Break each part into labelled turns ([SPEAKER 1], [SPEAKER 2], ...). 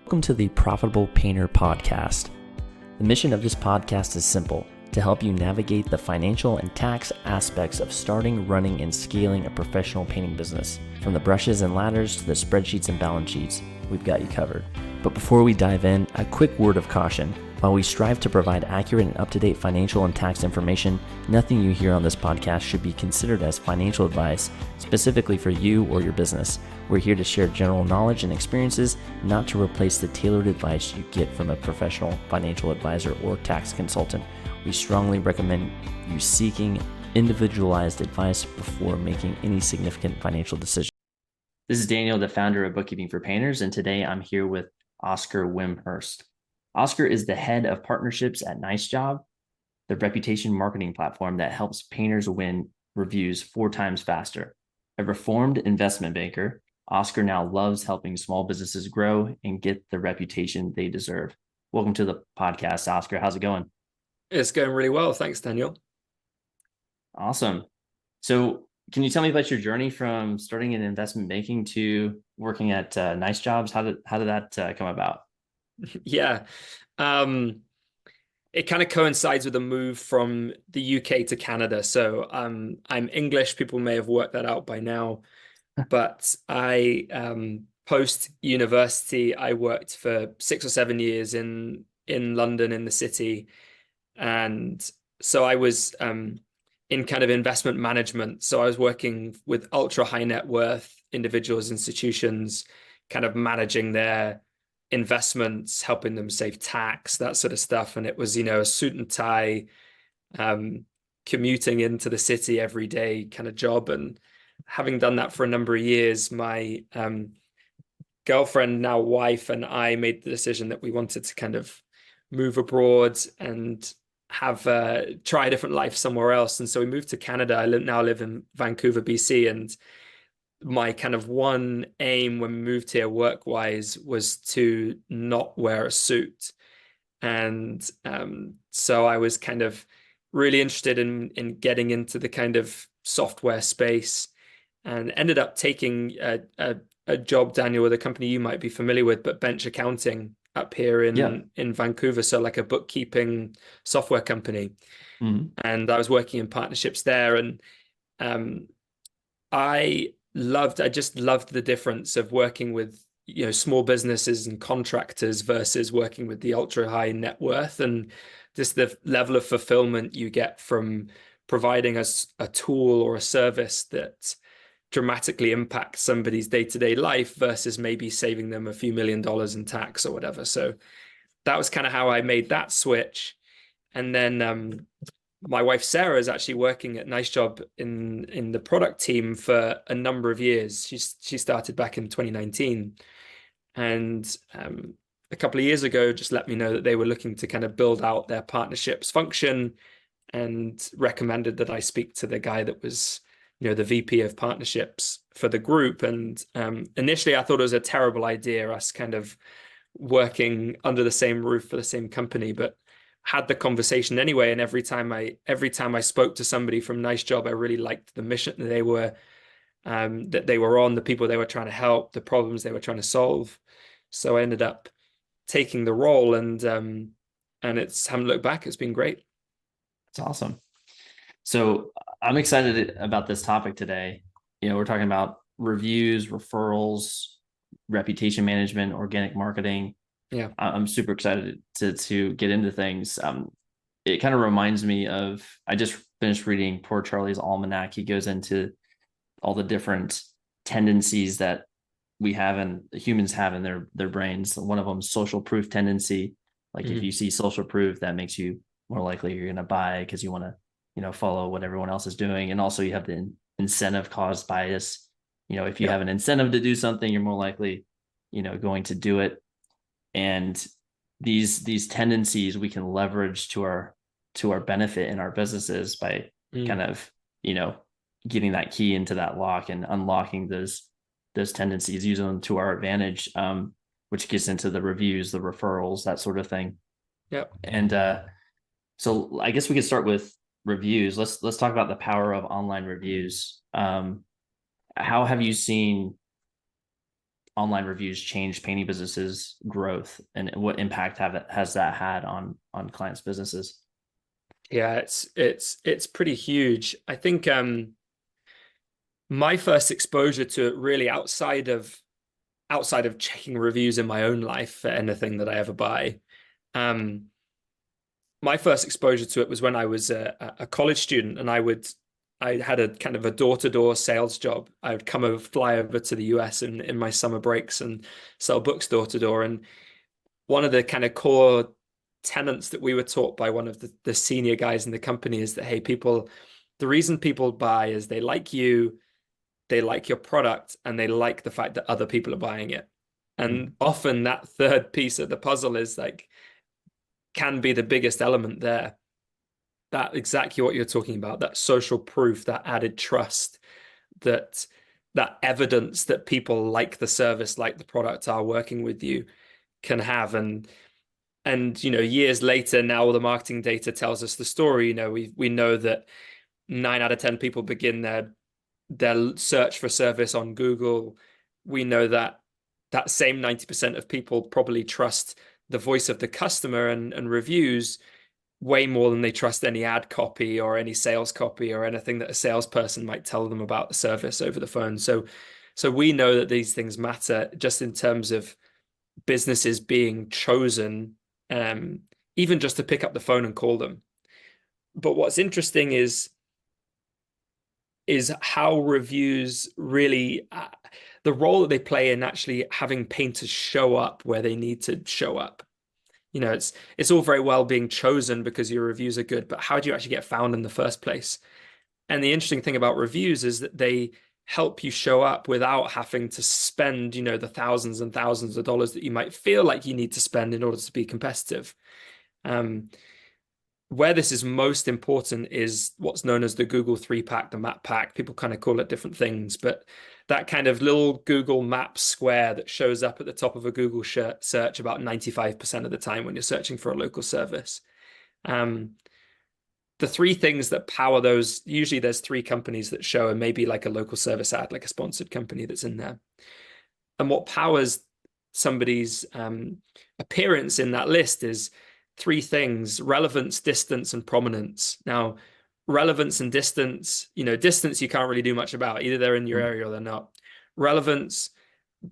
[SPEAKER 1] Welcome to the Profitable Painter Podcast. The mission of this podcast is simple: to help you navigate the financial and tax aspects of starting, running, and scaling a professional painting business. From the brushes and ladders to the spreadsheets and balance sheets, we've got you covered. But before we dive in, a quick word of caution. While we strive to provide accurate and up-to-date financial and tax information, nothing you hear on this podcast should be considered as financial advice specifically for you or your business. We're here to share general knowledge and experiences, not to replace the tailored advice you get from a professional financial advisor or tax consultant. We strongly recommend you seeking individualized advice before making any significant financial decisions. This is Daniel, the founder of Bookkeeping for Painters, and today I'm here with Oscar Wimshurst. Oscar is the head of partnerships at Nice Job, the reputation marketing platform that helps painters win reviews 4 times faster. A reformed investment banker, Oscar now loves helping small businesses grow and get the reputation they deserve. Welcome to the podcast, Oscar. How's it going?
[SPEAKER 2] It's going really well. Thanks, Daniel.
[SPEAKER 1] Awesome. So can you tell me about your journey from starting in investment banking to working at Nice Jobs? How did that come about?
[SPEAKER 2] Yeah. It kind of coincides with a move from the UK to Canada. So I'm English. People may have worked that out by now. But I post university, I worked for 6 or 7 years in London, in the city. And so I was in kind of investment management. So I was working with ultra high net worth individuals, institutions, kind of managing their investments, helping them save tax, that sort of stuff. And it was, a suit and tie, commuting into the city every day kind of job. And having done that for a number of years, my girlfriend, now wife, and I made the decision that we wanted to kind of move abroad and have try a different life somewhere else. And so we moved to Canada. I now live in Vancouver, BC, and my kind of one aim when we moved here work-wise was to not wear a suit. And so I was kind of really interested in getting into the kind of software space, and ended up taking a job, Daniel, with a company you might be familiar with, but Bench Accounting up here in Vancouver. So like a bookkeeping software company. Mm-hmm. And I was working in partnerships there. And I just loved the difference of working with, small businesses and contractors versus working with the ultra high net worth, and just the level of fulfillment you get from providing us a tool or a service that dramatically impacts somebody's day-to-day life versus maybe saving them a few $1 million in tax or whatever. So that was kind of how I made that switch. And then my wife, Sarah, is actually working at Nice Job in the product team for a number of years. She started back in 2019. And a couple of years ago, just let me know that they were looking to kind of build out their partnerships function, and recommended that I speak to the guy that was, the VP of partnerships for the group. And initially I thought it was a terrible idea, us kind of working under the same roof for the same company, but had the conversation anyway. And every time I spoke to somebody from Nice Job, I really liked the mission that they were on, the people they were trying to help, the problems they were trying to solve. So I ended up taking the role, and it's, haven't looked back. It's been great.
[SPEAKER 1] That's awesome. So I'm excited about this topic today. We're talking about reviews, referrals, reputation management, organic marketing. Yeah, I'm super excited to get into things. It kind of reminds me of, I just finished reading Poor Charlie's Almanac. He goes into all the different tendencies that we have and humans have in their brains. One of them is social proof tendency. Like if you see social proof, that makes you more likely you're going to buy because you want to, follow what everyone else is doing. And also you have the incentive caused bias. If you have an incentive to do something, you're more likely, going to do it. And these tendencies we can leverage to our benefit in our businesses by kind of, getting that key into that lock and unlocking those tendencies, using them to our advantage, which gets into the reviews, the referrals, that sort of thing.
[SPEAKER 2] Yeah.
[SPEAKER 1] And so I guess we could start with reviews. Let's talk about the power of online reviews. How have you seen online reviews changed painting businesses growth, and what impact has that had on clients' businesses?
[SPEAKER 2] Yeah, it's pretty huge. I think my first exposure to it really outside of checking reviews in my own life for anything that I ever buy. Um, my first exposure to it was when I was a college student, and I had a kind of a door-to-door sales job. I would fly over to the US in my summer breaks and sell books door to door. And one of the kind of core tenets that we were taught by one of the senior guys in the company is that, hey, the reason people buy is they like you, they like your product, and they like the fact that other people are buying it. And often that third piece of the puzzle is like, can be the biggest element there. That exactly what you're talking about, that social proof, that added trust, that evidence that people like the service, like the product, are working with you, can have. And years later, now all the marketing data tells us the story. We know that 9 out of 10 people begin their search for service on Google. We know that that same 90% of people probably trust the voice of the customer and reviews way more than they trust any ad copy or any sales copy or anything that a salesperson might tell them about the service over the phone. So we know that these things matter just in terms of businesses being chosen, even just to pick up the phone and call them. But what's interesting is how reviews really, the role that they play in actually having painters show up where they need to show up. It's all very well being chosen because your reviews are good, but how do you actually get found in the first place? And the interesting thing about reviews is that they help you show up without having to spend, the thousands and thousands of dollars that you might feel like you need to spend in order to be competitive. Where this is most important is what's known as the Google 3-pack, the map pack. People kind of call it different things, but that kind of little Google Maps square that shows up at the top of a Google search about 95% of the time when you're searching for a local service. The three things that power those, usually there's three companies that show, and maybe like a local service ad, like a sponsored company that's in there. And what powers somebody's appearance in that list is three things: relevance, distance, and prominence. Now, relevance and distance, distance you can't really do much about. Either they're in your area or they're not. Relevance,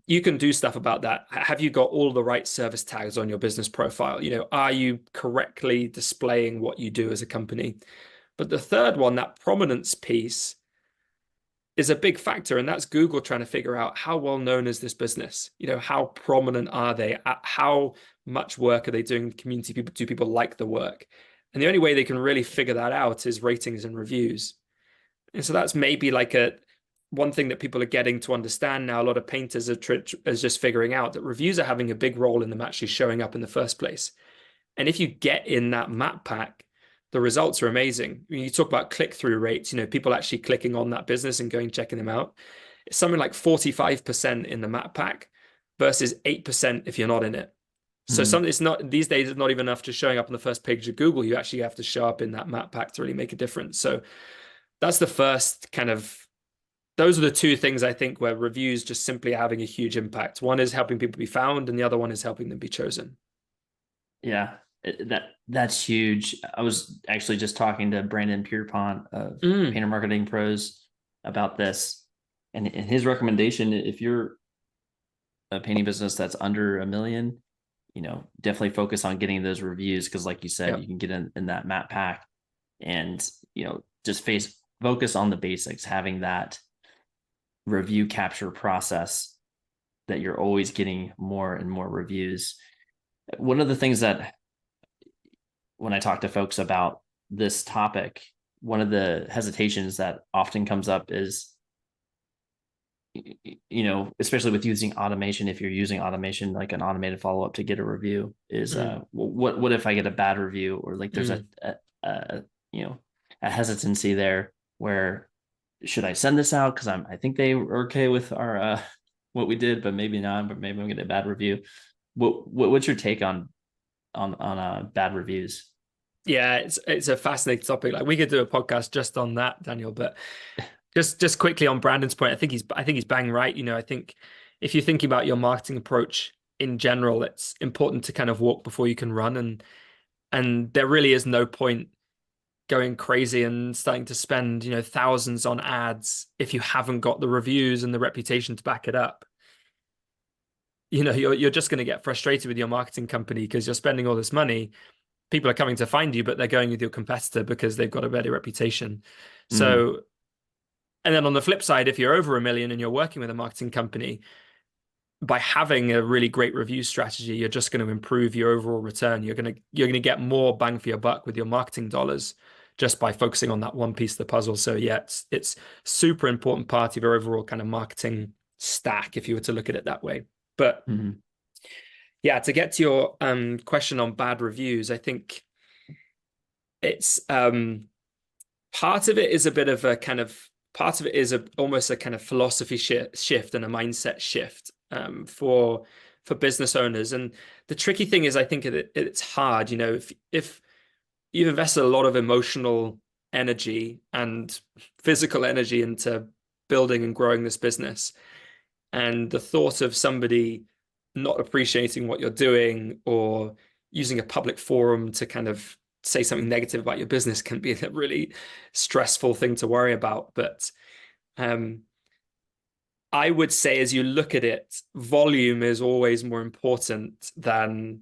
[SPEAKER 2] you can do stuff about that. Have you got all the right service tags on your business profile? Are you correctly displaying what you do as a company? But the third one, that prominence piece, is a big factor, and that's Google trying to figure out how well known is this business? How prominent are they? How much work are they doing in the community? Do people like the work? And the only way they can really figure that out is ratings and reviews. And so that's maybe like one thing that people are getting to understand now. A lot of painters are just figuring out that reviews are having a big role in them actually showing up in the first place. And if you get in that map pack, the results are amazing. When you talk about click-through rates, people actually clicking on that business and going checking them out. It's something like 45% in the map pack versus 8% if you're not in it. So it's not, these days, it's not even enough just showing up on the first page of Google. You actually have to show up in that map pack to really make a difference. So that's the first those are the two things I think where reviews just simply having a huge impact. One is helping people be found, and the other one is helping them be chosen.
[SPEAKER 1] Yeah, that's huge. I was actually just talking to Brandon Pierpont of Painter Marketing Pros about this, and his recommendation, if you're a painting business that's under $1 million, definitely focus on getting those reviews, because like you said, you can get in that map pack and just focus on the basics, having that review capture process that you're always getting more and more reviews. One of the things that, when I talk to folks about this topic, one of the hesitations that often comes up is, especially with using automation, if you're using automation, like an automated follow-up to get a review, is what if I get a bad review, or like there's a hesitancy there where, should I send this out because I think they were okay with our what we did, but maybe not, but maybe I'm gonna get a bad review. What's your take on bad reviews?
[SPEAKER 2] Yeah, it's a fascinating topic. Like, we could do a podcast just on that, Daniel. But just quickly on Brandon's point, I think he's bang right. I think if you're thinking about your marketing approach in general, it's important to kind of walk before you can run, and there really is no point going crazy and starting to spend, thousands on ads if you haven't got the reviews and the reputation to back it up. You're just going to get frustrated with your marketing company because you're spending all this money. People are coming to find you, but they're going with your competitor because they've got a better reputation.
[SPEAKER 1] Mm-hmm.
[SPEAKER 2] So, and then on the flip side, if you're over 1 million and you're working with a marketing company, by having a really great review strategy, you're just going to improve your overall return. You're going to get more bang for your buck with your marketing dollars just by focusing on that one piece of the puzzle. So yeah, it's super important part of your overall kind of marketing stack if you were to look at it that way. But
[SPEAKER 1] Mm-hmm.
[SPEAKER 2] yeah, to get to your question on bad reviews, I think it's part of it is a bit of a kind of part of it is almost a kind of philosophy shift and a mindset shift for business owners. And the tricky thing is, I think it's hard. If you've invested a lot of emotional energy and physical energy into building and growing this business, and the thought of somebody not appreciating what you're doing or using a public forum to kind of say something negative about your business can be a really stressful thing to worry about. But I would say, as you look at it, volume is always more important than,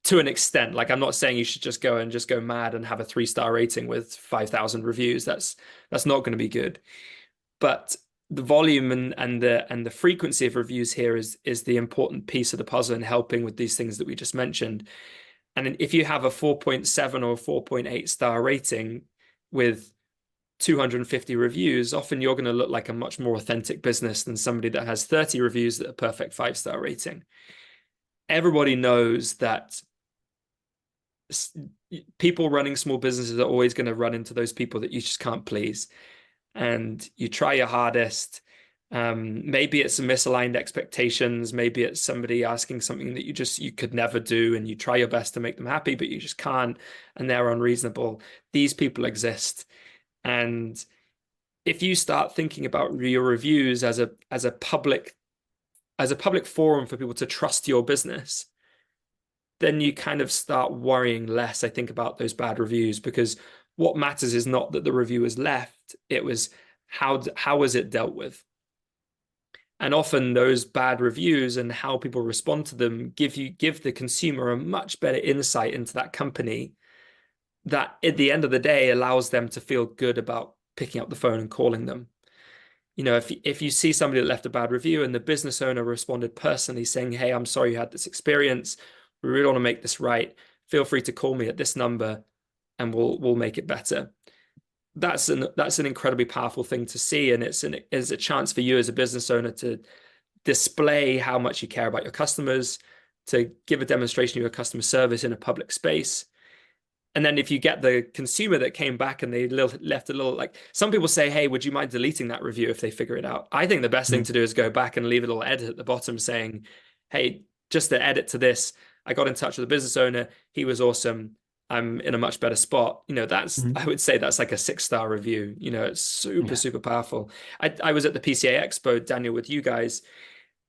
[SPEAKER 2] to an extent. Like, I'm not saying you should just go mad and have a 3-star rating with 5,000 reviews. That's not going to be good. But the volume and the frequency of reviews here is the important piece of the puzzle in helping with these things that we just mentioned. And if you have a 4.7 or 4.8 star rating with 250 reviews, often you're going to look like a much more authentic business than somebody that has 30 reviews that are perfect 5-star rating. Everybody knows that people running small businesses are always going to run into those people that you just can't please. And you try your hardest. Maybe it's some misaligned expectations. Maybe it's somebody asking something that you could never do, and you try your best to make them happy, but you just can't, and they're unreasonable. These people exist. And if you start thinking about your reviews as a public forum for people to trust your business, then you kind of start worrying less, I think, about those bad reviews, because what matters is not that the review was left, it was how was it dealt with. And often those bad reviews and how people respond to them give the consumer a much better insight into that company, that at the end of the day allows them to feel good about picking up the phone and calling them. If you see somebody that left a bad review and the business owner responded personally saying, "Hey, I'm sorry you had this experience. We really want to make this right. Feel free to call me at this number and we'll make it better." That's an incredibly powerful thing to see, and it's a chance for you as a business owner to display how much you care about your customers, to give a demonstration of your customer service in a public space. And then if you get the consumer that came back and they left a little, like, some people say, "Hey, would you mind deleting that review if they figure it out?" I think the best thing to do is go back and leave a little edit at the bottom saying, "Hey, just to edit to this, I got in touch with the business owner. He was awesome. I'm in a much better spot." I would say that's like a 6-star review. It's super, super powerful. I was at the PCA Expo, Daniel, with you guys,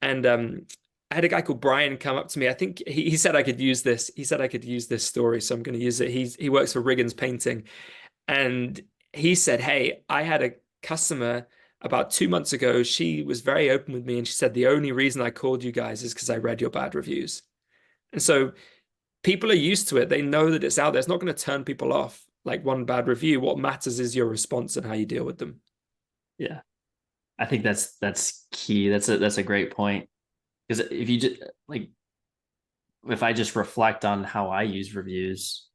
[SPEAKER 2] and I had a guy called Brian come up to me. I think he said I could use this. He said I could use this story, so I'm going to use it. He works for Riggins Painting, and he said, "Hey, I had a customer about 2 months ago. She was very open with me, and she said the only reason I called you guys is because I read your bad reviews." And so people are used to it. They know that it's out there. It's not going to turn people off like one bad review. What matters is your response and how you deal with them.
[SPEAKER 1] Yeah, I think that's key. That's a great point. Because if you just if I just reflect on how I use reviews,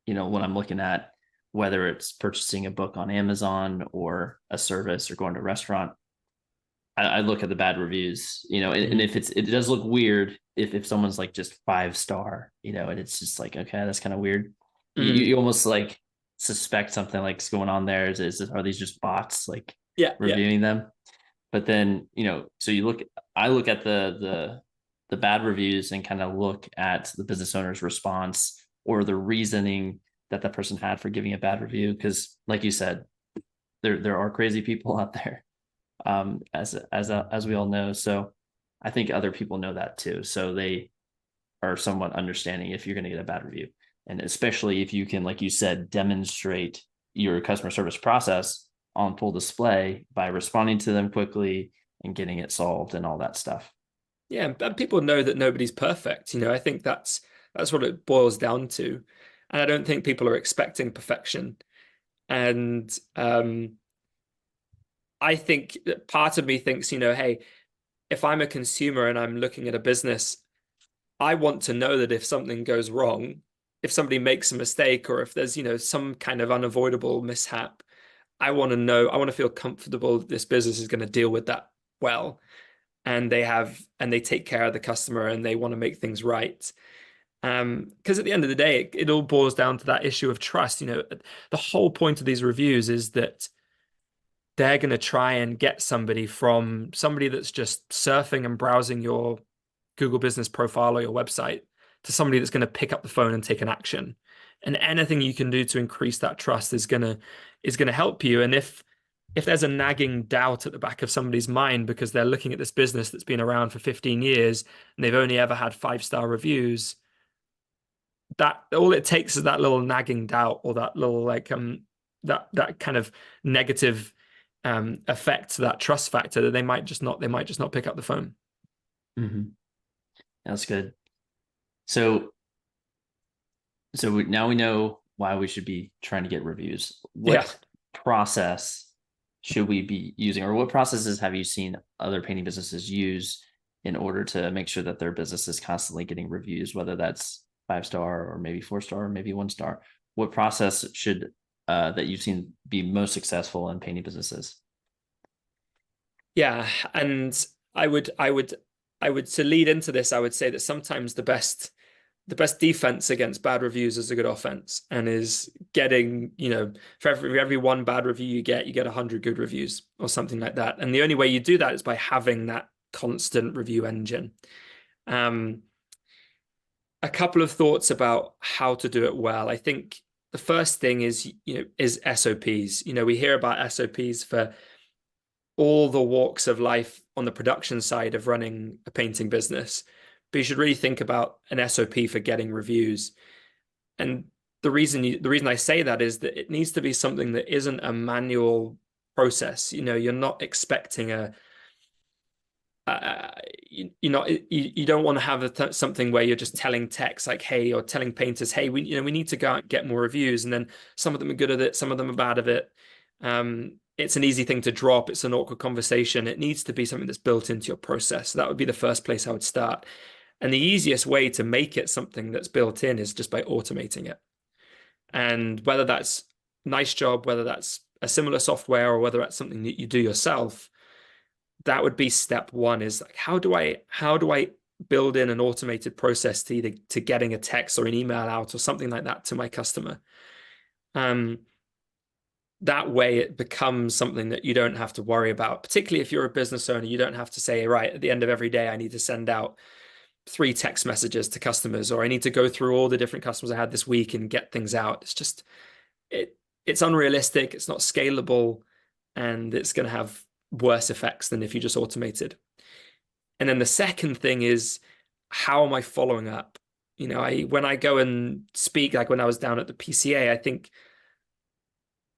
[SPEAKER 1] when I'm looking at whether it's purchasing a book on Amazon or a service or going to a restaurant, I look at the bad reviews, and if it does look weird if someone's like just 5-star, and it's just like, okay, that's kind of weird. You almost like suspect something like's going on there. Are these just bots reviewing them? But then, so I look at the bad reviews and kind of look at the business owner's response or the reasoning that the person had for giving a bad review. Because like you said, there are crazy people out there, as we all know. So I think other people know that too. So they are somewhat understanding if you're going to get a bad review. And especially if you can, like you said, demonstrate your customer service process on full display by responding to them quickly and getting it solved and all that stuff.
[SPEAKER 2] Yeah, and people know that nobody's perfect. I think that's what it boils down to. And I don't think people are expecting perfection. And I think that part of me thinks, hey, if I'm a consumer and I'm looking at a business, I want to know that if something goes wrong, if somebody makes a mistake, or if there's, some kind of unavoidable mishap, I want to know, I want to feel comfortable that this business is going to deal with that well. And they take care of the customer and they want to make things right. Because at the end of the day, it all boils down to that issue of trust. The whole point of these reviews is that they're going to try and get somebody that's just surfing and browsing your Google Business profile or your website to somebody that's going to pick up the phone and take an action. And anything you can do to increase that trust is going to help you. And if there's a nagging doubt at the back of somebody's mind because they're looking at this business that's been around for 15 years and they've only ever had 5-star reviews, that all it takes is that little nagging doubt, or that little that kind of negative effect to that trust factor, that they might just not pick up the phone.
[SPEAKER 1] Mm-hmm. That's good. So now we know why we should be trying to get reviews.
[SPEAKER 2] Yeah.
[SPEAKER 1] What process should we be using, or what processes have you seen other painting businesses use in order to make sure that their business is constantly getting reviews, whether that's 5-star or maybe 4-star or maybe 1-star? What process should that you've seen be most successful in painting businesses?
[SPEAKER 2] Yeah, and I would to lead into this, I would say that sometimes the best defense against bad reviews is a good offense, and is getting, for every one bad review you get 100 good reviews or something like that. And the only way you do that is by having that constant review engine. Um, a couple of thoughts about how to do it well. I think the first thing is SOPs. We hear about SOPs for all the walks of life on the production side of running a painting business. But you should really think about an SOP for getting reviews. And the reason I say that is that it needs to be something that isn't a manual process. You're not expecting you don't want to have something where you're just telling techs like, hey, or telling painters, hey, we need to go out and get more reviews, and then some of them are good at it, some of them are bad at it. It's an easy thing to drop. It's an awkward conversation. It needs to be something that's built into your process. That would be the first place I would start. And the easiest way to make it something that's built in is just by automating it. And whether that's Nice Job, whether that's a similar software, or whether that's something that you do yourself, that would be step one, is like, how do I build in an automated process to either to getting a text or an email out or something like that to my customer. That way it becomes something that you don't have to worry about, particularly if you're a business owner. You don't have to say, right, at the end of every day, I need to send out 3 text messages to customers, or I need to go through all the different customers I had this week and get things out. It's unrealistic, it's not scalable, and it's going to have worse effects than if you just automated. And then the second thing is, how am I following up? When I go and speak, like when I was down at the PCA, I think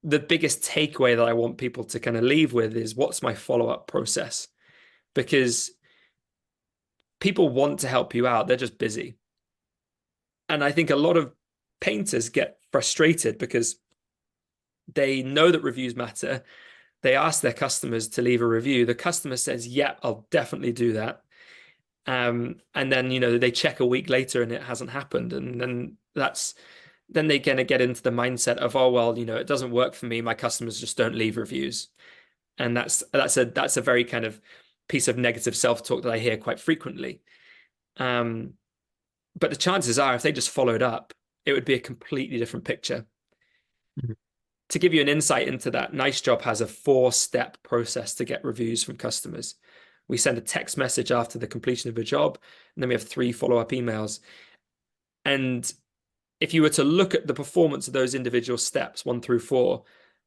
[SPEAKER 2] the biggest takeaway that I want people to kind of leave with is, what's my follow-up process? Because people want to help you out, they're just busy. And I think a lot of painters get frustrated because they know that reviews matter. They ask their customers to leave a review. The customer says, yeah, I'll definitely do that. And then, they check a week later and it hasn't happened. And then they're going to get into the mindset of, oh, well, it doesn't work for me. My customers just don't leave reviews. And that's a very kind of piece of negative self-talk that I hear quite frequently. But the chances are, if they just followed up, it would be a completely different picture. Mm-hmm. To give you an insight into that, Nice Job has a 4-step process to get reviews from customers. We send a text message after the completion of a job, and then we have 3 follow-up emails. And if you were to look at the performance of those individual steps, 1 through 4,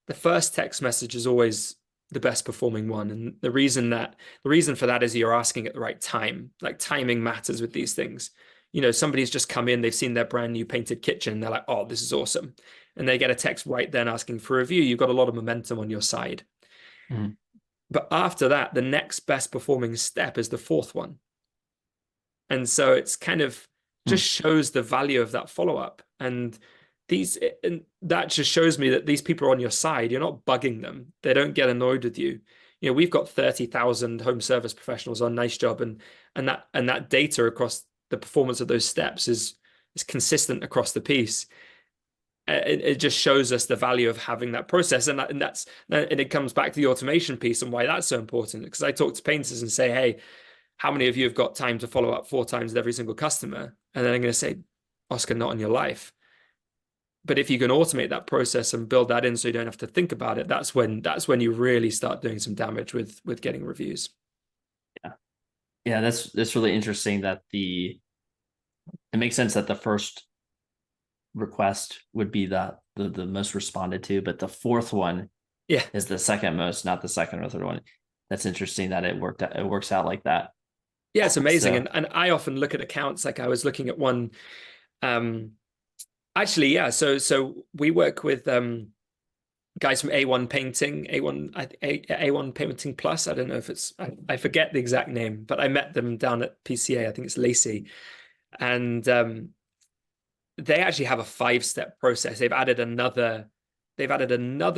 [SPEAKER 2] the first text message is always the best performing one. And the reason for that is you're asking at the right time. Like timing matters with these things. Somebody's just come in, they've seen their brand new painted kitchen, they're like, oh, this is awesome. And they get a text right then asking for a review. You've got a lot of momentum on your side.
[SPEAKER 1] Mm-hmm.
[SPEAKER 2] But after that, the next best performing step is the fourth one. And so it's kind of just shows the value of that follow-up. And that just shows me that these people are on your side. You're not bugging them. They don't get annoyed with you. We've got 30,000 home service professionals on Nice Job, and that data across the performance of those steps is consistent across the piece. It just shows us the value of having that process, and it comes back to the automation piece and why that's so important. Because I talk to painters and say, hey, how many of you have got time to follow up 4 times with every single customer? And then I'm going to say, Oscar, not in your life. But if you can automate that process and build that in so you don't have to think about it, that's when you really start doing some damage with getting reviews.
[SPEAKER 1] Yeah, that's really interesting that it makes sense that the first request would be the most responded to, but the fourth one is the second most, not the second or third one. That's interesting that it works out like that.
[SPEAKER 2] Yeah, it's amazing. And I often look at accounts, like I was looking at one. Actually, yeah. So we work with guys from A1 Painting, A1 Painting Plus. I don't know if I forget the exact name, but I met them down at PCA. I think it's Lacey, and they actually have a 5-step process. They've added another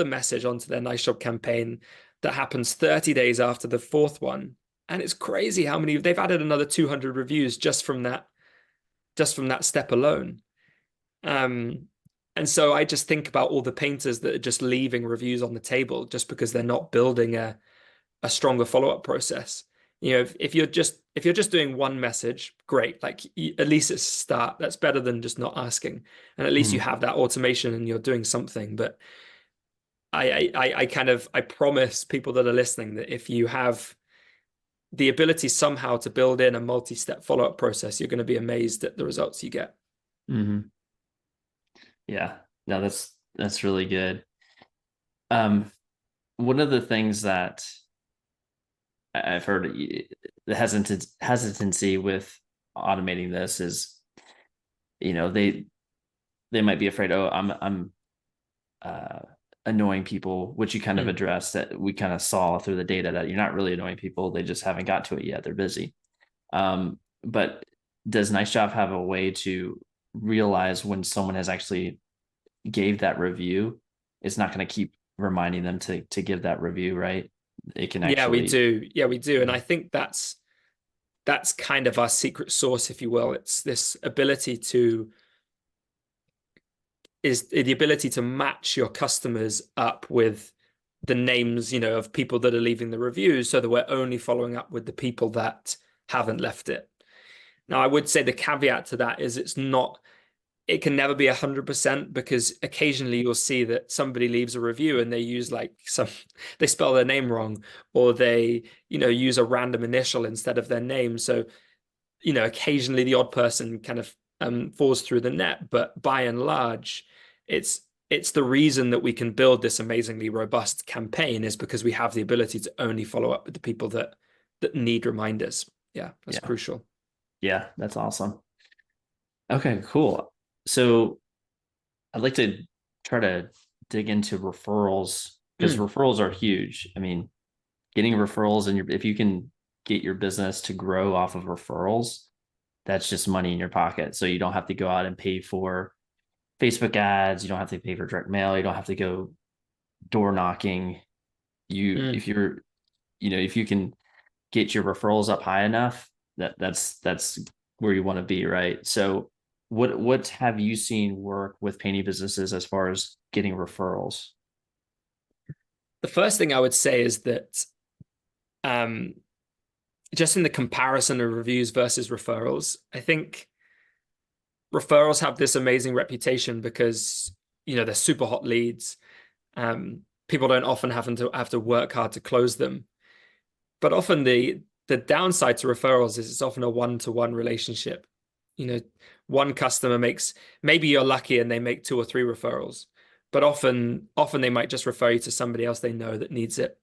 [SPEAKER 2] message onto their Nice Job campaign that happens 30 days after the fourth one. And it's crazy how many they've added another 200 reviews just from that step alone. And so I just think about all the painters that are just leaving reviews on the table just because they're not building a stronger follow-up process. If you're just doing one message, great. Like at least it's a start. That's better than just not asking. And at least you have that automation and you're doing something. But I promise people that are listening that if you have the ability somehow to build in a multi-step follow-up process, you're going to be amazed at the results you get.
[SPEAKER 1] Mm-hmm. Yeah, no, that's really good. One of the things that I've heard, the hesitancy with automating this is, they might be afraid, oh, I'm annoying people, which you kind of addressed, that we kind of saw through the data that you're not really annoying people. They just haven't got to it yet. They're busy. But does Nice Job have a way to realize when someone has actually gave that review? It's not going to keep reminding them to give that review, right? It can actually.
[SPEAKER 2] Yeah, we do. And I think that's kind of our secret sauce, if you will. It's this ability to match your customers up with the names, of people that are leaving the reviews, so that we're only following up with the people that haven't left it. Now, I would say the caveat to that is it can never be 100%, because occasionally you'll see that somebody leaves a review and they use they spell their name wrong, or they, use a random initial instead of their name. So, occasionally the odd person kind of falls through the net, but by and large, it's the reason that we can build this amazingly robust campaign is because we have the ability to only follow up with the people that need reminders. Yeah, that's crucial.
[SPEAKER 1] Yeah, that's awesome. Okay, cool. So I'd like to try to dig into referrals, because referrals are huge. I mean, getting referrals, and if you can get your business to grow off of referrals, that's just money in your pocket. So you don't have to go out and pay for Facebook ads. You don't have to pay for direct mail. You don't have to go door knocking. If you can get your referrals up high enough, that's where you want to be, right? So what have you seen work with painting businesses as far as getting referrals?
[SPEAKER 2] The first thing I would say is that just in the comparison of reviews versus referrals, I think referrals have this amazing reputation because, they're super hot leads. People don't often have to work hard to close them. But often the downside to referrals is it's often a one-to-one relationship. One customer maybe you're lucky and they make 2 or 3 referrals, but often they might just refer you to somebody else they know that needs it.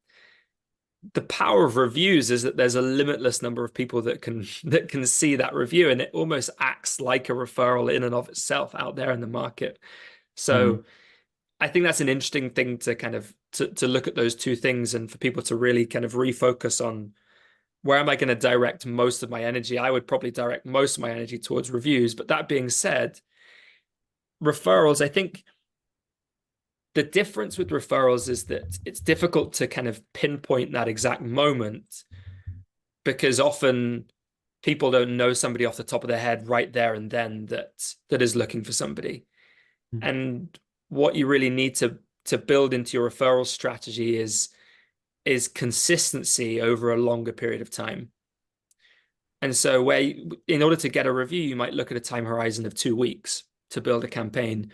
[SPEAKER 2] the power of reviews is that there's a limitless number of people that can see that review, and it almost acts like a referral in and of itself out there in the market.
[SPEAKER 1] Hmm.
[SPEAKER 2] So I think that's an interesting thing to kind of to look at those two things, and for people to really kind of refocus on where am I going to direct most of my energy. I would probably direct most of my energy towards reviews. But that being said, referrals, I think the difference with referrals is that it's difficult to kind of pinpoint that exact moment, because often people don't know somebody off the top of their head right there and then that is looking for somebody. And what you really need to build into your referral strategy is consistency over a longer period of time. And so in order to get a review, you might look at a time horizon of 2 weeks to build a campaign.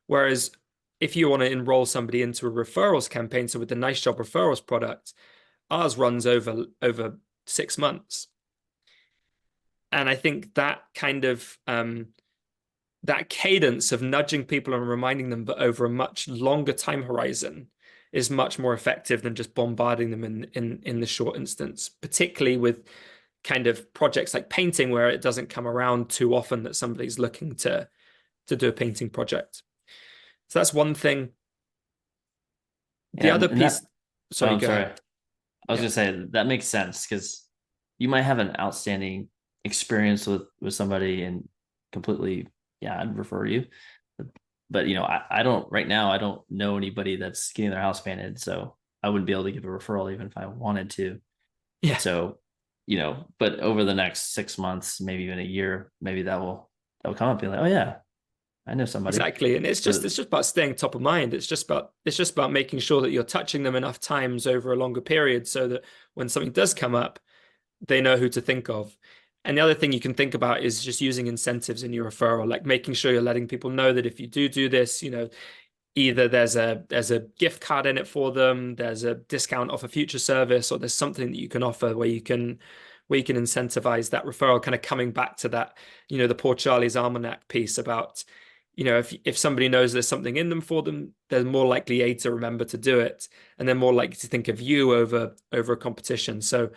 [SPEAKER 2] Whereas if you want to enroll somebody into a referrals campaign, so with the Nice Job referrals product, ours runs over 6 months. And I think that kind of that cadence of nudging people and reminding them, but over a much longer time horizon, is much more effective than just bombarding them in the short instance, particularly with kind of projects like painting, where it doesn't come around too often that somebody's looking to do a painting project. So that's one thing. The
[SPEAKER 1] Yeah,
[SPEAKER 2] other
[SPEAKER 1] and
[SPEAKER 2] piece,
[SPEAKER 1] that. Oh,
[SPEAKER 2] sorry,
[SPEAKER 1] I'm
[SPEAKER 2] go
[SPEAKER 1] sorry.
[SPEAKER 2] ahead.
[SPEAKER 1] I was
[SPEAKER 2] Yeah.
[SPEAKER 1] gonna say that makes sense because you might have an outstanding experience with somebody and completely, yeah, I'd refer you. But I don't right now. I don't know anybody that's getting their house painted, so I wouldn't be able to give a referral even if I wanted to.
[SPEAKER 2] Yeah,
[SPEAKER 1] So, but over the next 6 months, maybe even a year, maybe that will come up and be like, oh yeah, I know somebody.
[SPEAKER 2] exactly. And it's just
[SPEAKER 1] But
[SPEAKER 2] it's just about staying top of mind. It's just about making sure that you're touching them enough times over a longer period so that when something does come up, they know who to think of. And the other thing you can think about is just using incentives in your referral, like making sure you're letting people know that if you do this, either there's a gift card in it for them, there's a discount off a future service, or there's something that you can offer where you can incentivize that referral, kind of coming back to that, the Poor Charlie's Almanac piece about, if somebody knows there's something in them for them, they're more likely to remember to do it, and they're more likely to think of you over a competition. So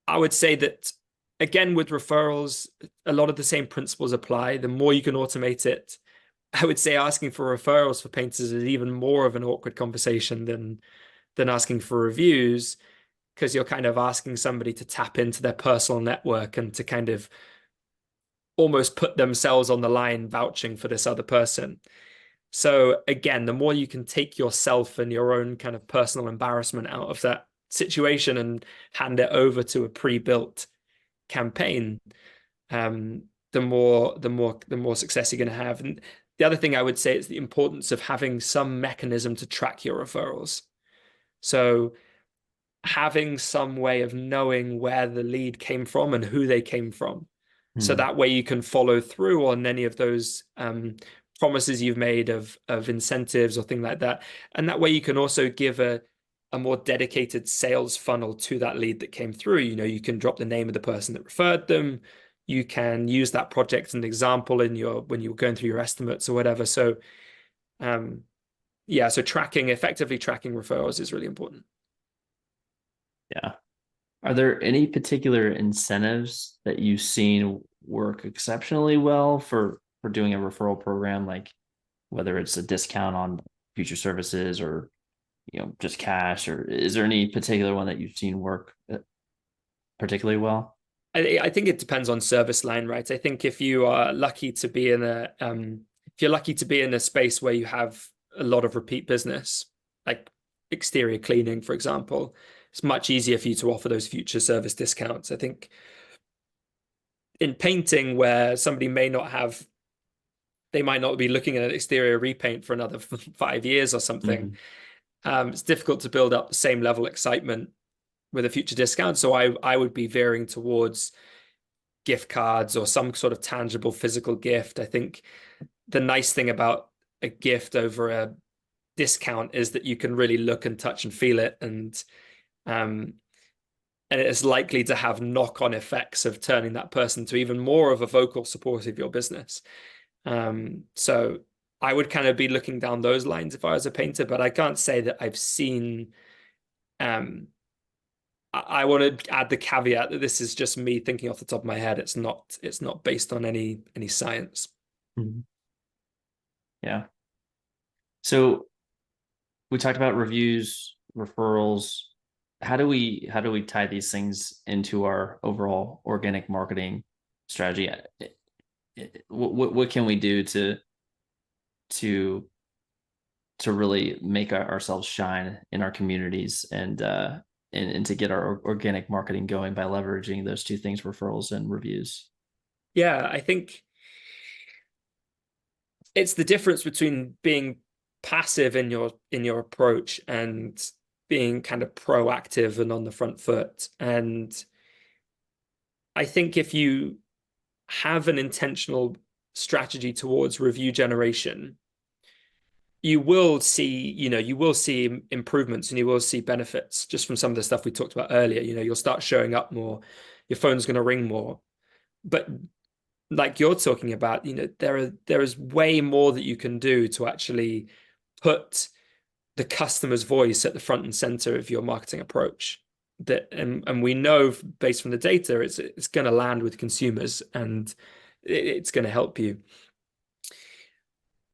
[SPEAKER 2] I would say that, again, with referrals, a lot of the same principles apply. The more you can automate it, I would say asking for referrals for painters is even more of an awkward conversation than asking for reviews, because you're kind of asking somebody to tap into their personal network and to kind of almost put themselves on the line vouching for this other person. So again, the more you can take yourself and your own kind of personal embarrassment out of that situation and hand it over to a pre-built campaign, the more success you're going to have. And the other thing I would say is the importance of having some mechanism to track your referrals. So having some way of knowing where the lead came from and who they came from. So
[SPEAKER 1] hmm,
[SPEAKER 2] that way you can follow through on any of those promises you've made of incentives or things like that. And that way you can also give a more dedicated sales funnel to that lead that came through. You can drop the name of the person that referred them. You can use that project as an example when you're going through your estimates or whatever. So yeah, so effectively tracking referrals is really important.
[SPEAKER 1] yeah. Are there any particular incentives that you've seen work exceptionally well for doing a referral program, like whether it's a discount on future services or just cash, or is there any particular one that you've seen work particularly well?
[SPEAKER 2] I think it depends on service line, right? I think if you are lucky to be in if you're lucky to be in a space where you have a lot of repeat business, like exterior cleaning, for example, it's much easier for you to offer those future service discounts. I think in painting, where somebody they might not be looking at an exterior repaint for another 5 years or something.
[SPEAKER 1] Mhm.
[SPEAKER 2] It's difficult to build up the same level of excitement with a future discount. So I would be veering towards gift cards or some sort of tangible physical gift. I think the nice thing about a gift over a discount is that you can really look and touch and feel it, um, and it is likely to have knock-on effects of turning that person to even more of a vocal supporter of your business. So I would kind of be looking down those lines if I was a painter, but I can't say that I've seen um, I want to add the caveat that this is just me thinking off the top of my head. It's not based on any science.
[SPEAKER 1] Mhm. Yeah. So we talked about reviews, referrals. How do we tie these things into our overall organic marketing strategy? What can we do to to really make ourselves shine in our communities and to get our organic marketing going by leveraging those two things, referrals and reviews?
[SPEAKER 2] Yeah, I think it's the difference between being passive in your approach and being kind of proactive and on the front foot. And I think if you have an intentional strategy towards review generation, you will see improvements and you will see benefits just from some of the stuff we talked about earlier. You'll start showing up more, your phone's going to ring more. But like you're talking about, there is way more that you can do to actually put the customer's voice at the front and center of your marketing approach. And we know based from the data, it's going to land with consumers and it's going to help you.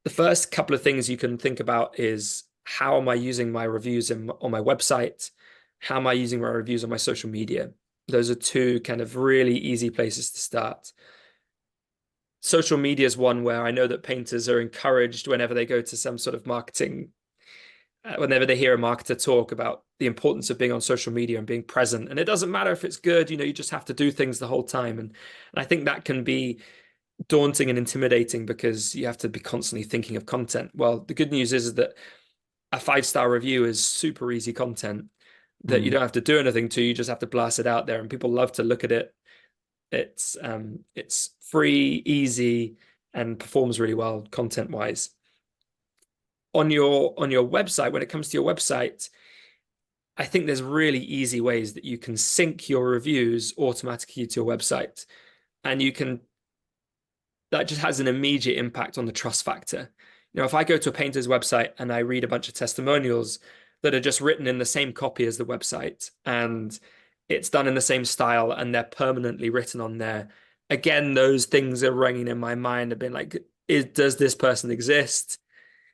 [SPEAKER 2] The first couple of things you can think about is, how am I using my reviews on my website? How am I using my reviews on my social media? Those are two kind of really easy places to start. Social media is one where I know that painters are encouraged whenever they go to some sort of marketing, whenever they hear a marketer talk about the importance of being on social media and being present. And it doesn't matter if it's good, you just have to do things the whole time. And I think that can be daunting and intimidating because you have to be constantly thinking of content. Well, the good news is that a 5-star review is super easy content that you
[SPEAKER 1] Mm.
[SPEAKER 2] don't have to do anything to. You just have to blast it out there, and people love to look at it. It's free, easy, and performs really well content wise. On your website, when it comes to your website, I think there's really easy ways that you can sync your reviews automatically to your website, and that just has an immediate impact on the trust factor. If I go to a painter's website and I read a bunch of testimonials that are just written in the same copy as the website, and it's done in the same style and they're permanently written on there, again, those things are ringing in my mind. I've been like, does this person exist?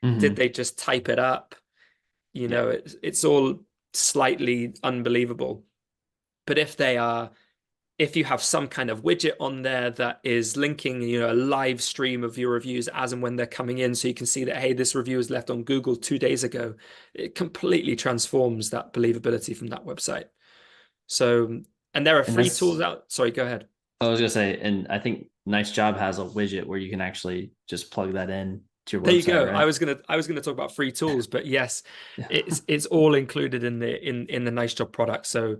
[SPEAKER 2] Did
[SPEAKER 1] Mm-hmm.
[SPEAKER 2] they just type it up?
[SPEAKER 1] Yeah.
[SPEAKER 2] It's all slightly unbelievable. But if you have some kind of widget on there that is linking, a live stream of your reviews as and when they're coming in, so you can see that, hey, this review was left on Google 2 days ago, it completely transforms that believability from that website. So, and there are
[SPEAKER 1] And
[SPEAKER 2] free tools
[SPEAKER 1] that's,
[SPEAKER 2] out. Sorry, go ahead.
[SPEAKER 1] I was gonna say, and I think Nice Job has a widget where you can actually just plug that in to your
[SPEAKER 2] There you
[SPEAKER 1] website,
[SPEAKER 2] go. I
[SPEAKER 1] right?
[SPEAKER 2] was gonna talk about free tools, but yes,
[SPEAKER 1] Yeah.
[SPEAKER 2] it's all included in the Nice Job product. So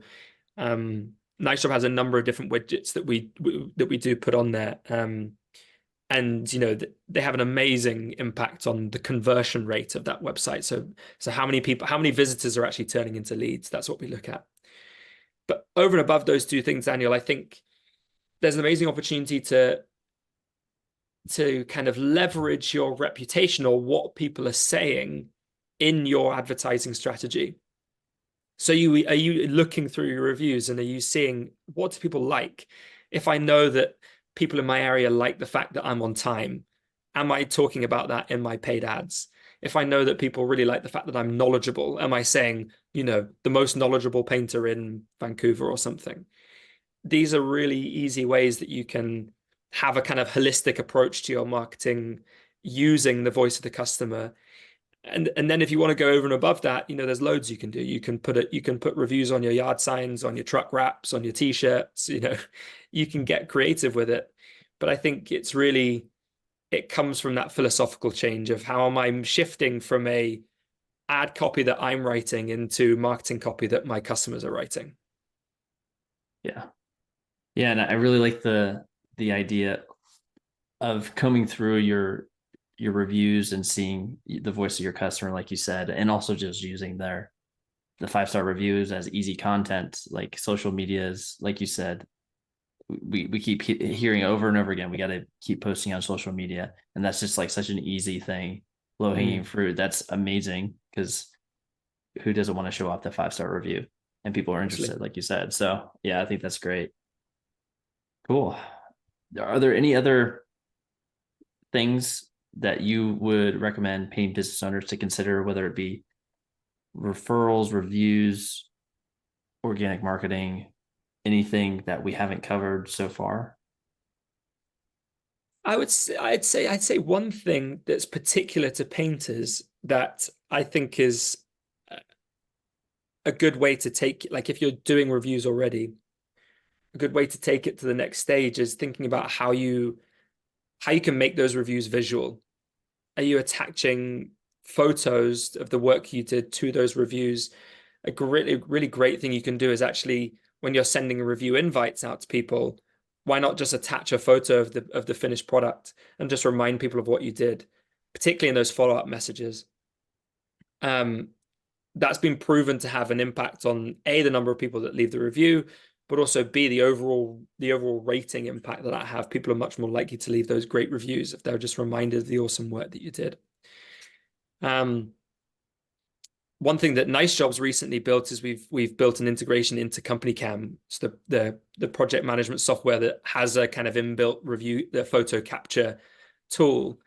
[SPEAKER 2] Nice Job has a number of different widgets that we do put on there. And they have an amazing impact on the conversion rate of that website. So how many visitors are actually turning into leads? That's what we look at. But over and above those two things, Daniel, I think there's an amazing opportunity to kind of leverage your reputation or what people are saying in your advertising strategy. So are you looking through your reviews and are you seeing, what do people like? If I know that people in my area like the fact that I'm on time, am I talking about that in my paid ads? If I know that people really like the fact that I'm knowledgeable, am I saying, the most knowledgeable painter in Vancouver or something? These are really easy ways that you can have a kind of holistic approach to your marketing using the voice of the customer. And then if you want to go over and above that, there's loads you can do. You can put reviews on your yard signs, on your truck wraps, on your t-shirts, you can get creative with it. But I think it comes from that philosophical change of, how am I shifting from a ad copy that I'm writing into marketing copy that my customers are writing.
[SPEAKER 1] Yeah. Yeah. And I really like the idea of combing through your reviews and seeing the voice of your customer, like you said, and also just using the 5-star reviews as easy content. Like social media is, like you said, we keep hearing over and over again, we got to keep posting on social media, and that's just like such an easy thing, low hanging
[SPEAKER 2] Mm.
[SPEAKER 1] fruit. That's amazing, because who doesn't want to show off the 5-star review? and people are interested,
[SPEAKER 2] Absolutely.
[SPEAKER 1] like you said. So yeah, I think that's great. Cool. Are there any other things that you would recommend paying business owners to consider, whether it be referrals, reviews, organic marketing, anything that we haven't covered so far?
[SPEAKER 2] I'd say one thing that's particular to painters that I think is a good way to take, like if you're doing reviews already, a good way to take it to the next stage is thinking about how you can make those reviews visual. Are you attaching photos of the work you did to those reviews? Really great thing you can do is actually when you're sending review invites out to people, why not just attach a photo of the finished product and just remind people of what you did, particularly in those follow-up messages. Um, that's been proven to have an impact on A, the number of people that leave the review, but also B, the overall rating impact that have. People are much more likely to leave those great reviews if they're just reminded of the awesome work that you did. One thing that Nice Jobs recently built is we've built an integration into CompanyCam. It's the project management software that has a kind of inbuilt review, the photo capture tool.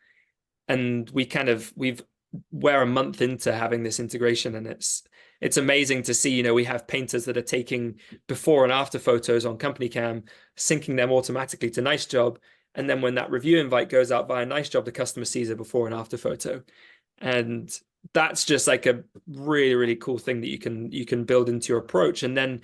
[SPEAKER 2] And we're a month into having this integration, and it's amazing to see, we have painters that are taking before and after photos on CompanyCam, syncing them automatically to Nice Job. And then when that review invite goes out via Nice Job, the customer sees a before and after photo. And that's just like a really, really cool thing that you can build into your approach. And then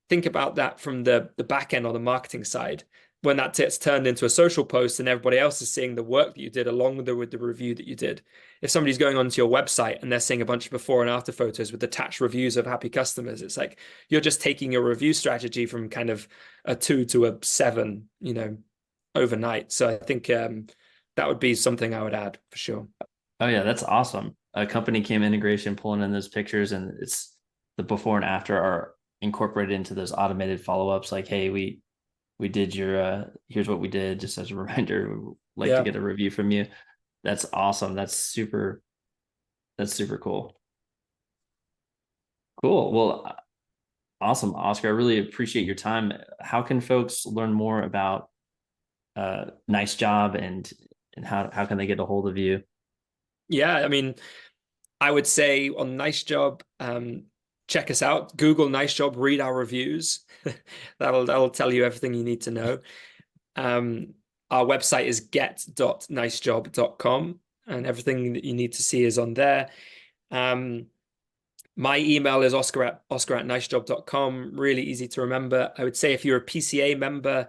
[SPEAKER 2] think about that from the back end on the marketing side. When that gets turned into a social post and everybody else is seeing the work that you did along with the review that you did. If somebody's going onto your website and they're seeing a bunch of before and after photos with attached reviews of happy customers, it's like you're just taking your review strategy from kind of a 2 to a 7, overnight. So I think that would be something I would add for sure.
[SPEAKER 1] Oh yeah, that's awesome. A company cam integration, pulling in those pictures, and it's the before and after are incorporated into those automated follow-ups. Like, hey, we did your here's what we did, just as a reminder. We'd like to
[SPEAKER 2] Yeah.
[SPEAKER 1] get a review from you. That's awesome. That's super cool. Cool. Well, awesome, Oscar. I really appreciate your time. How can folks learn more about Nice Job, and how can they get a hold of you?
[SPEAKER 2] Yeah. I mean, I would say on Nice Job, check us out. Google Nice Job, read our reviews. That'll tell you everything you need to know. Um, our website is get.nicejob.com, and everything that you need to see is on there. Um, my email is oscar at nicejob.com. Really easy to remember. I would say if you're a PCA member,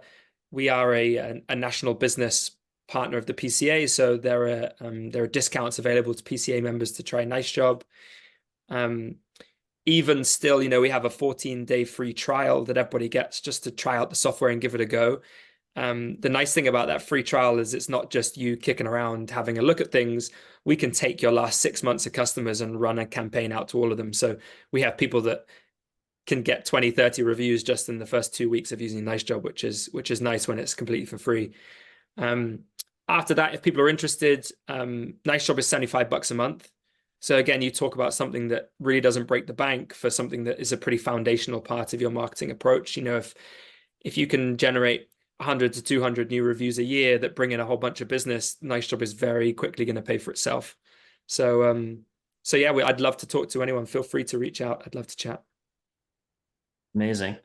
[SPEAKER 2] we are a national business partner of the PCA, so there are discounts available to PCA members to try Nice Job. Um, Even still, we have a 14-day free trial that everybody gets just to try out the software and give it a go. The nice thing about that free trial is it's not just you kicking around having a look at things. We can take your last 6 months of customers and run a campaign out to all of them. So we have people that can get 20, 30 reviews just in the first 2 weeks of using Nice Job, which is nice when it's completely for free. Um, After that, if people are interested, Nice Job is $75 a month. So again, you talk about something that really doesn't break the bank for something that is a pretty foundational part of your marketing approach. If you can generate 100 to 200 new reviews a year that bring in a whole bunch of business, Nice Job is very quickly going to pay for itself. So yeah, I'd love to talk to anyone. Feel free to reach out. I'd love to chat.
[SPEAKER 1] Amazing.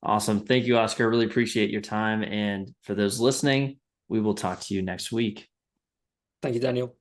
[SPEAKER 1] Awesome. Thank you, Oscar. Really appreciate your time. And for those listening, we will talk to you next week.
[SPEAKER 2] Thank you, Daniel.